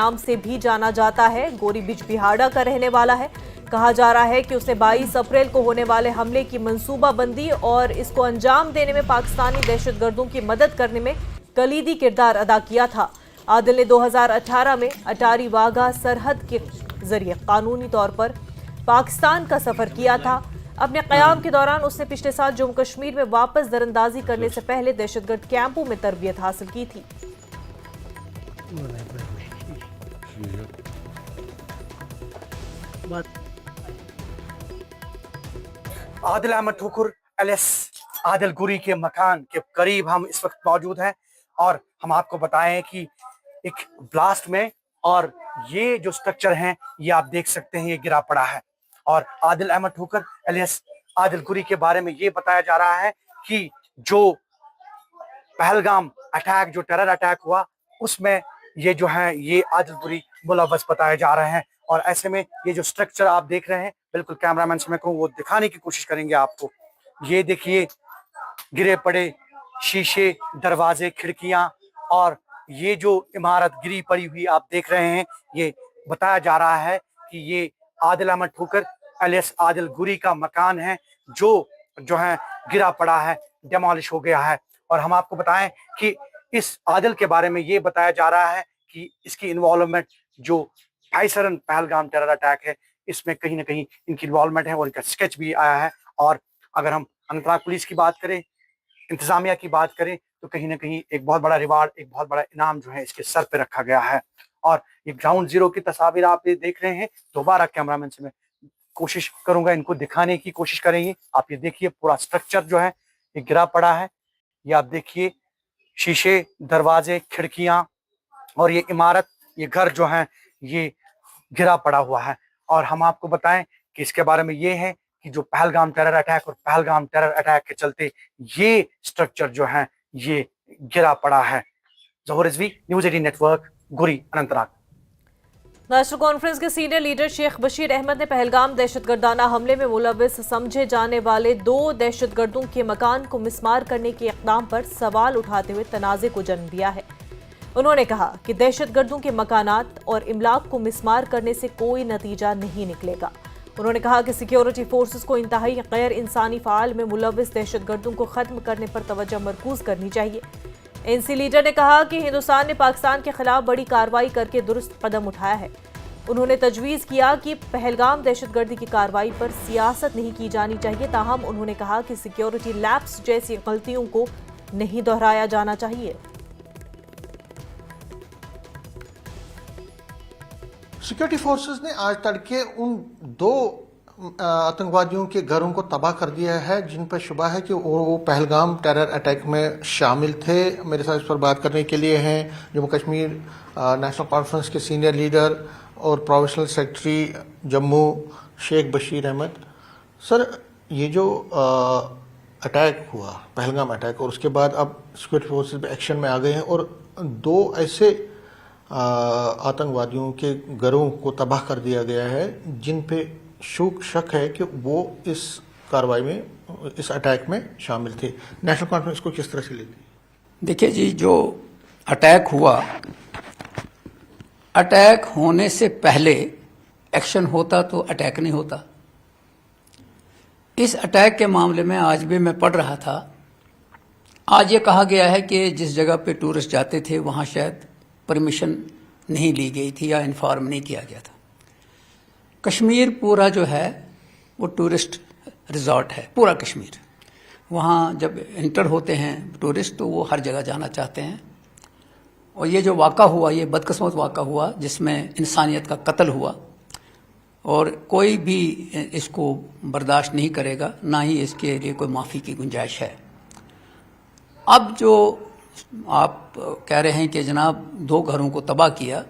नाम से भी जाना जाता है। गोरी बिजबिहाड़ा का रहने वाला है। कहा जा रहा है कि उसने 22 अप्रैल को होने वाले हमले की मंसूबाबंदी और इसको अंजाम देने में पाकिस्तानी दहशतगर्दों की मदद करने में कलीदी किरदार अदा किया था। आदिल ने 2018 में अटारी वाघा सरहद के जरिए कानूनी तौर पर पाकिस्तान का सफर किया था। अपने क़याम के दौरान उसने पिछले साल जम्मू कश्मीर में वापस दरअंदाजी करने से पहले दहशतगर्द कैंपों में तरबियत हासिल की थी। आदिल अहमद ठुकुर एलिस आदिल गुरी के मकान के करीब हम इस वक्त मौजूद हैं और हम आपको बताएं कि एक ब्लास्ट में और ये जो स्ट्रक्चर हैं ये आप देख सकते हैं ये गिरा पड़ा है। और आदिल अहमद ठुकुर एलिस आदिल गुरी के बारे में ये बताया जा रहा है कि जो पहलगाम अटैक जो टेरर अटैक हुआ उसमें ये जो है ये आदिल गुरी मुलव्वस बताए जा रहे हैं। और ऐसे में ये जो स्ट्रक्चर आप देख रहे हैं बिल्कुल कैमरामैन से मैं कहूँ वो दिखाने की कोशिश करेंगे आपको। ये देखिए गिरे पड़े शीशे, दरवाजे, खिड़कियां और ये जो इमारत गिरी पड़ी हुई आप देख रहे हैं ये बताया जा रहा है कि ये आदिल अहमद ठुकर एलिस आदिल गुरी का मकान है जो है गिरा पड़ा है, डेमोलिश हो गया है। और हम आपको बताएं कि इस आदिल के बारे में ये बताया जा रहा है कि इसकी इन्वॉल्वमेंट जो 28 पहलगाम टेरर अटैक है इसमें कहीं ना कहीं इनकी इन्वॉल्वमेंट है और इनका स्केच भी आया है। और अगर हम अनंतनाग पुलिस की बात करें, इंतजामिया की बात करें तो कहीं ना कहीं एक बहुत बड़ा रिवार्ड, एक बहुत बड़ा इनाम जो है इसके सर पे रखा गया है। और ये ग्राउंड जीरो की तस्वीर आप ये देख रहे हैं। दोबारा कैमरामैन से मैं कोशिश करूंगा इनको दिखाने की कोशिश करेंगे। आप ये देखिए पूरा स्ट्रक्चर जो है ये गिरा पड़ा है। ये आप देखिए शीशे, दरवाजे, खिड़कियां और ये इमारत, ये घर जो है ये गिरा पड़ा हुआ है। और हम आपको बताएं कि इसके बारे में ये है कि जो पहलगाम टेरर अटैक और पहलगाम टेरर अटैक के चलते ये स्ट्रक्चर जो है ये गिरा पड़ा है। ज़ोहर रिजवी, न्यूज़ 18 नेटवर्क, गुरी, अनंतनाग। नेशनल कॉन्फ्रेंस के सीनियर लीडर शेख बशीर अहमद ने पहलगाम दहशतगर्दाना हमले में मुलव्वस समझे जाने वाले 2 दहशतगर्दों के मकान को मिसमार करने के इक़दाम पर सवाल उठाते हुए तनाज़े को जन्म दिया है। उन्होंने कहा कि दहशतगर्दों के मकानात और इमलाक को मिसमार करने से कोई नतीजा नहीं निकलेगा। उन्होंने कहा कि सिक्योरिटी फोर्सेस को इंतहाई गैर इंसानी फ़ाल में मुलव्वस दहशतगर्दों को ख़त्म करने पर तवज्जो मरकूज़ करनी चाहिए। एनसी लीडर ने कहा कि हिंदुस्तान ने पाकिस्तान के खिलाफ बड़ी कार्रवाई करके दुरुस्त कदम उठाया है। उन्होंने तजवीज़ किया कि पहलगाम दहशतगर्दी की कार्रवाई पर सियासत नहीं की जानी चाहिए। ताहम उन्होंने कहा कि सिक्योरिटी लैप्स जैसी गलतियों को नहीं दोहराया जाना चाहिए। सिक्योरिटी फोर्सेस ने आज तड़के उन 2 आतंकवादियों के घरों को तबाह कर दिया है जिन पर शुबा है कि वो पहलगाम टेरर अटैक में शामिल थे। मेरे साथ इस पर बात करने के लिए हैं जम्मू कश्मीर नेशनल कॉन्फ्रेंस के सीनियर लीडर और provincial secretary Jammu Sheikh Bashir Ahmad. Sir, ये जो अटैक हुआ पहलगाम अटैक और उसके बाद अब सिक्योरिटी फोर्सेस एक्शन में आ गए हैं और 2 ऐसे आतंकवादियों के घरों को तबाह कर दिया गया है जिन पे शक है कि वो इस कार्रवाई में, इस अटैक में शामिल थे। नेशनल कॉन्फ्रेंस को किस तरह से लेती? देखिए जी, जो अटैक हुआ, अटैक होने से पहले एक्शन होता तो अटैक नहीं होता। इस अटैक के मामले में आज भी मैं पढ़ रहा था, आज ये कहा गया है कि जिस जगह पे टूरिस्ट जाते थे वहाँ शायद परमिशन नहीं ली गई थी या इन्फॉर्म नहीं किया गया था। कश्मीर पूरा जो है वो टूरिस्ट रिजॉर्ट है, पूरा कश्मीर। वहाँ जब इंटर होते हैं टूरिस्ट तो वो हर जगह जाना चाहते हैं। और ये जो वाक़ा हुआ, ये बदकिस्मत वाक़ा हुआ जिसमें इंसानियत का कत्ल हुआ और कोई भी इसको बर्दाश्त नहीं करेगा, ना ही इसके लिए कोई माफ़ी की गुंजाइश है। अब जो आप कह रहे हैं कि जनाब 2 घरों को तबाह किया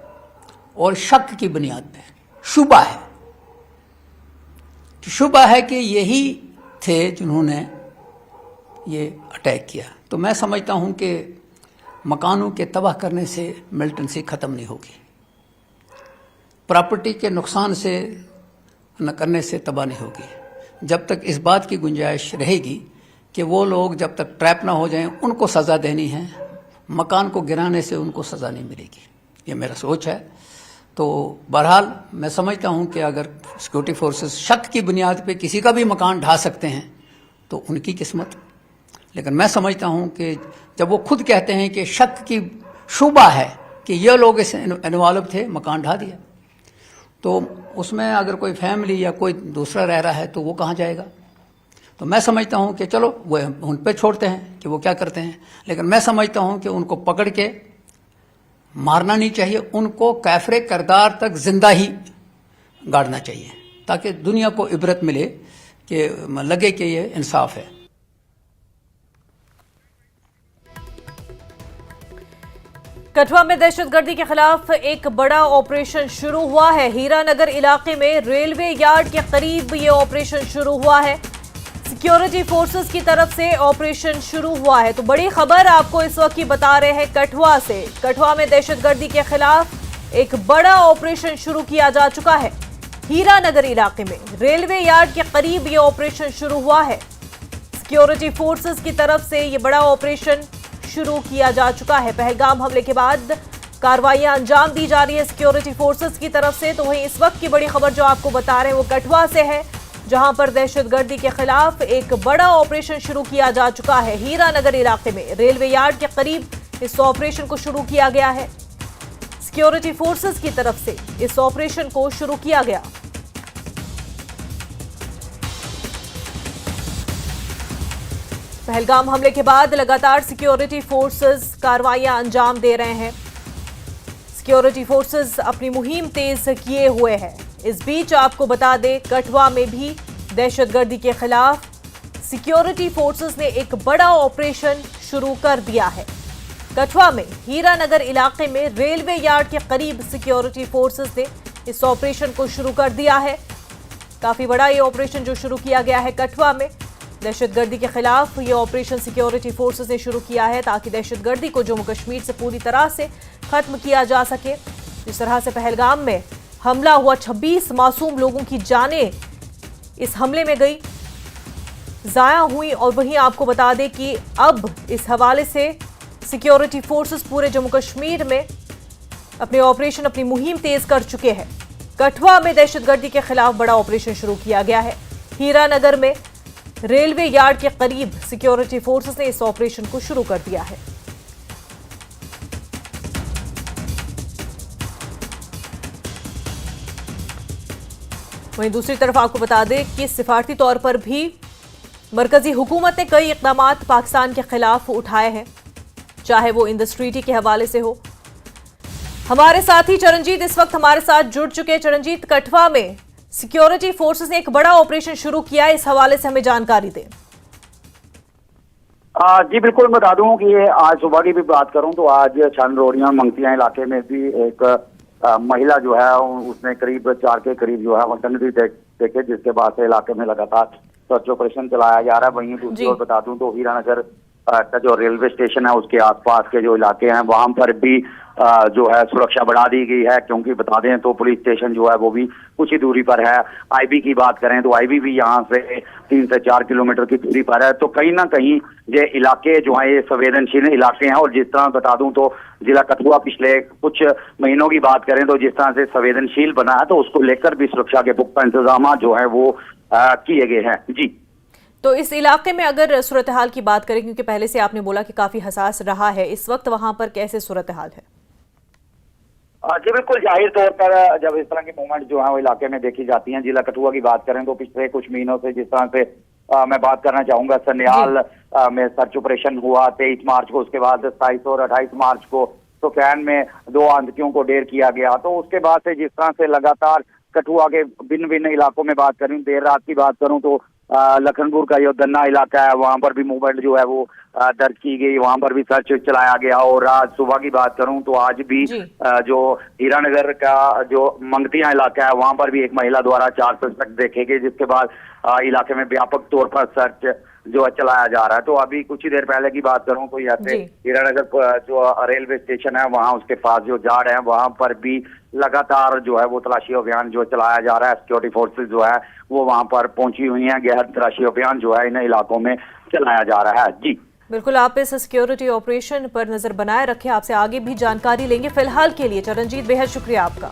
और शक की बुनियाद पे, शुबा है कि यही थे जिन्होंने ये अटैक किया, तो मैं समझता हूं कि मकानों के तबाह करने से मिलिटेंसी ख़त्म नहीं होगी, प्रॉपर्टी के नुकसान से न करने से तबाह नहीं होगी। जब तक इस बात की गुंजाइश रहेगी कि वो लोग जब तक ट्रैप ना हो जाएं उनको सज़ा देनी है, मकान को गिराने से उनको सज़ा नहीं मिलेगी। ये मेरा सोच है। तो बहरहाल मैं समझता हूं कि अगर सिक्योरिटी फोर्सेस शक की बुनियाद पे किसी का भी मकान ढा सकते हैं तो उनकी किस्मत, लेकिन मैं समझता हूं कि जब वो खुद कहते हैं कि शक की शुबा है कि ये लोग इस इन्वॉल्व थे, मकान ढा दिया, तो उसमें अगर कोई फैमिली या कोई दूसरा रह रहा है तो वो कहाँ जाएगा। तो मैं समझता हूं कि चलो वो उन पे छोड़ते हैं कि वो क्या करते हैं, लेकिन मैं समझता हूं कि उनको पकड़ के मारना नहीं चाहिए, उनको कैफरे करदार तक जिंदा ही गाड़ना चाहिए ताकि दुनिया को इबरत मिले कि लगे कि ये इंसाफ है। कठुआ में दहशतगर्दी के खिलाफ एक बड़ा ऑपरेशन शुरू हुआ है। हीरानगर इलाके में रेलवे यार्ड के करीब ये ऑपरेशन शुरू हुआ है। सिक्योरिटी फोर्सेस की तरफ से ऑपरेशन शुरू हुआ है। तो बड़ी खबर आपको इस वक्त की बता रहे हैं कठुआ से। कठुआ में दहशतगर्दी के खिलाफ एक बड़ा ऑपरेशन शुरू किया जा चुका है। हीरानगर इलाके में रेलवे यार्ड के करीब ये ऑपरेशन शुरू हुआ है। सिक्योरिटी फोर्सेस की तरफ से ये बड़ा ऑपरेशन शुरू किया जा चुका है। पहलगाम हमले के बाद कार्रवाइयां अंजाम दी जा रही है सिक्योरिटी फोर्सेस की तरफ से। तो वहीं इस वक्त की बड़ी खबर जो आपको बता रहे हैं वो कठुआ से है, जहां पर दहशतगर्दी के खिलाफ एक बड़ा ऑपरेशन शुरू किया जा चुका है। हीरानगर इलाके में रेलवे यार्ड के करीब इस ऑपरेशन को शुरू किया गया है। सिक्योरिटी फोर्सेस की तरफ से इस ऑपरेशन को शुरू किया गया। पहलगाम हमले के बाद लगातार सिक्योरिटी फोर्सेस कार्रवाइयां अंजाम दे रहे हैं। सिक्योरिटी फोर्सेस अपनी मुहिम तेज किए हुए हैं। इस बीच आपको बता दें, कठुआ में भी दहशतगर्दी के खिलाफ सिक्योरिटी फोर्सेस ने एक बड़ा ऑपरेशन शुरू कर दिया है। कठुआ में हीरानगर इलाके में रेलवे यार्ड के करीब सिक्योरिटी फोर्सेस ने इस ऑपरेशन को शुरू कर दिया है। काफी बड़ा ये ऑपरेशन जो शुरू किया गया है कठुआ में दहशतगर्दी के खिलाफ, ये ऑपरेशन सिक्योरिटी फोर्सेस ने शुरू किया है ताकि दहशतगर्दी को जम्मू कश्मीर से पूरी तरह से खत्म किया जा सके। जिस तरह से पहलगाम में हमला हुआ, 26 मासूम लोगों की जानें इस हमले में गई, जाया हुई। और वहीं आपको बता दें कि अब इस हवाले से सिक्योरिटी फोर्सेस पूरे जम्मू कश्मीर में अपने ऑपरेशन, अपनी मुहिम तेज कर चुके हैं। कठुआ में दहशतगर्दी के खिलाफ बड़ा ऑपरेशन शुरू किया गया है। हीरानगर में रेलवे यार्ड के करीब सिक्योरिटी फोर्सेस ने इस ऑपरेशन को शुरू कर दिया है। वहीं दूसरी तरफ आपको बता दें कि सिफारती तौर पर भी मरकजी हुकूमत ने कई इक़दाम पाकिस्तान के खिलाफ उठाए हैं, चाहे वो इंडस ट्रीटी के हवाले से हो। हमारे साथी चरणजीत इस वक्त हमारे साथ जुड़ चुके हैं। चरणजीत, कठुआ में सिक्योरिटी फोर्सेस ने एक बड़ा ऑपरेशन शुरू किया है, इस हवाले से हमें जानकारी दें। जी बिल्कुल, बता दूं कि आज सुबह की भी बात करूं तो आज छन रोडियां मंगतियां इलाके में भी एक महिला जो है उसने करीब 4 के करीब जो है वतनरी देखे, जिसके बाद से इलाके में लगातार सर्च ऑपरेशन चलाया जा रहा है। वहीं दूसरी ओर बता दूं तो हीरानगर का जो रेलवे स्टेशन है उसके आसपास के जो इलाके हैं वहां पर भी जो है सुरक्षा बढ़ा दी गई है, क्योंकि बता दें तो पुलिस स्टेशन जो है वो भी कुछ ही दूरी पर है। आईबी की बात करें तो आईबी भी यहाँ से 3 से 4 किलोमीटर की दूरी पर है। तो कहीं ना कहीं ये इलाके जो है ये संवेदनशील इलाके हैं। और जिस तरह बता दूं तो जिला कठुआ पिछले कुछ महीनों की बात करें तो जिस तरह से संवेदनशील बना है तो उसको लेकर भी सुरक्षा के पुख्ता इंतजाम जो है वो किए गए हैं। जी, तो इस इलाके में अगर सूरत हाल की बात करें, क्योंकि पहले से आपने बोला कि काफी हसास रहा है, इस वक्त वहां पर कैसे सूरत हाल है? जी बिल्कुल, जाहिर तौर पर जब इस तरह की मूवमेंट जो है वो इलाके में देखी जाती हैं, जिला कठुआ की बात करें तो पिछले कुछ महीनों से जिस तरह से मैं बात करना चाहूंगा, सन्याल में सर्च ऑपरेशन हुआ 23 मार्च को, उसके बाद 27 और 28 मार्च को सुफैन में 2 आतंकियों को ढेर किया गया। तो उसके बाद से जिस तरह से लगातार कठुआ के भिन्न भिन्न इलाकों में बात करूं, देर रात की बात करूं तो लखनपुर का जो दन्ना इलाका है वहां पर भी मूवमेंट जो है वो दर्ज की गई, वहां पर भी सर्च चलाया गया। और आज सुबह की बात करूं तो आज भी जो हीरानगर का जो मंगतियां इलाका है वहां पर भी एक महिला द्वारा 4 सस्पेक्ट देखे गए, जिसके बाद इलाके में व्यापक तौर पर सर्च जो है चलाया जा रहा है। तो अभी कुछ ही देर पहले की बात करूं तो यहाँ से हीरानगर जो रेलवे स्टेशन है वहां उसके पास जो जाड़ है वहां पर भी लगातार जो है वो तलाशी अभियान जो चलाया जा रहा है। सिक्योरिटी फोर्सेज जो है वो वहां पर पहुंची हुई हैं। गहर तलाशी अभियान जो है इन इलाकों में चलाया जा रहा है। जी बिल्कुल, आप इस सिक्योरिटी ऑपरेशन पर नजर बनाए रखें, आपसे आगे भी जानकारी लेंगे। फिलहाल के लिए चरणजीत, बेहद शुक्रिया आपका।